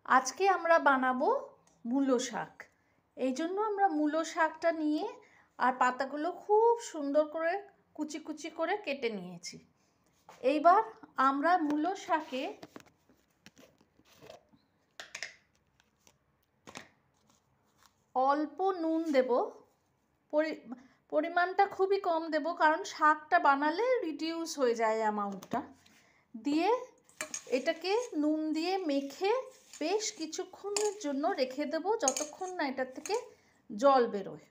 আজকে আমরা বানাবো মূলো শাক। এই জন্য আমরা মূলো শাকটা নিয়ে আর পাতাগুলো খুব সুন্দর করে কুচি কুচি করে কেটে নিয়েছি। এইবার আমরা মূলো শাকে অল্প নুন দেব, পরিমাণটা খুবই কম দেব কারণ শাকটা বানালে রিডিউস হয়ে যায় অ্যামাউন্টটা। দিয়ে এটাকে নুন দিয়ে মেখে বেশ কিছুক্ষণের জন্য রেখে দেব, যতক্ষণ না এটার থেকে জল বেরোয়।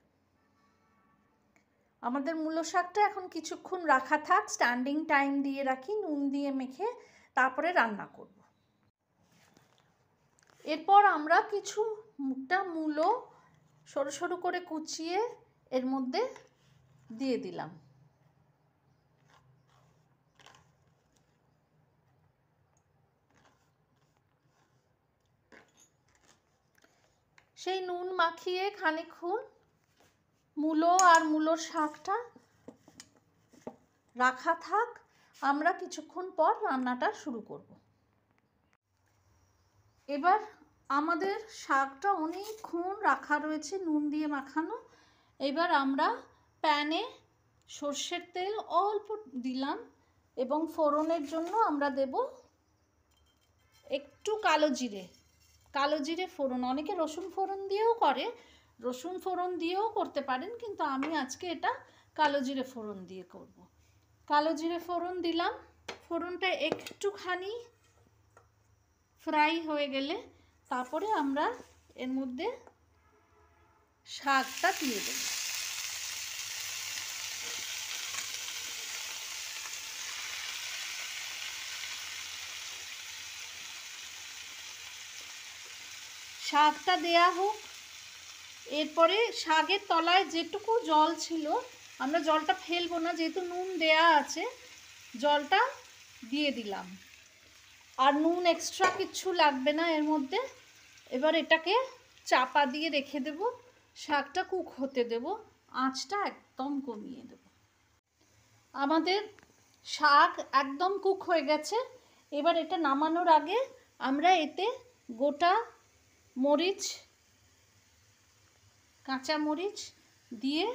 আমাদের মূলো শাকটা এখন কিছুক্ষণ রাখা থাক, স্ট্যান্ডিং টাইম দিয়ে রাখি নুন দিয়ে মেখে, তারপরে রান্না করব। এরপর আমরা কিছুটা মূলো সরু সরু করে কুচিয়ে এর মধ্যে দিয়ে দিলাম। সেই নুন মাখিয়ে খানিকক্ষণ মূলো আর মূলোর শাকটা রাখা থাক, আমরা কিছুক্ষণ পর রান্নাটা শুরু করব। এবার আমাদের শাকটা অনেকক্ষণ রাখা রয়েছে নুন দিয়ে মাখানো। এবার আমরা প্যানে সর্ষের তেল অল্প দিলাম এবং ফোড়নের জন্য আমরা দেব একটু কালো জিরে ফোড়ন। অনেকে রসুন ফোড়ন দিয়েও করে, রসুন ফোড়ন দিয়েও করতে পারেন, কিন্তু আমি আজকে এটা কালো জিরে ফোড়ন দিয়ে করব। কালো জিরে ফোড়ন দিলাম, ফোড়নটা একটুখানি ফ্রাই হয়ে গেলে তারপরে আমরা এর মধ্যে শাকটা দিয়ে দেব। শাকটা দেয়া হোক, এরপরে শাকের তলায় যেটুকু জল ছিল আমরা জলটা ফেলবো না, যেহেতু নুন দেয়া আছে, জলটা দিয়ে দিলাম। আর নুন এক্সট্রা কিচ্ছু লাগবে না এর মধ্যে। এবার এটাকে চাপা দিয়ে রেখে দেব, শাকটা কুক হতে দেব, আঁচটা একদম কমিয়ে দেব। আমাদের শাক একদম কুক হয়ে গেছে। এবার এটা নামানোর আগে আমরা এতে গোটা মরিচ, কাঁচা মরিচ দিয়ে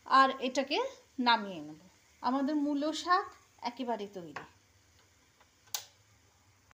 আর এটাকে নামিয়ে নেব। আমাদের মূলো শাক একেবারে তৈরি।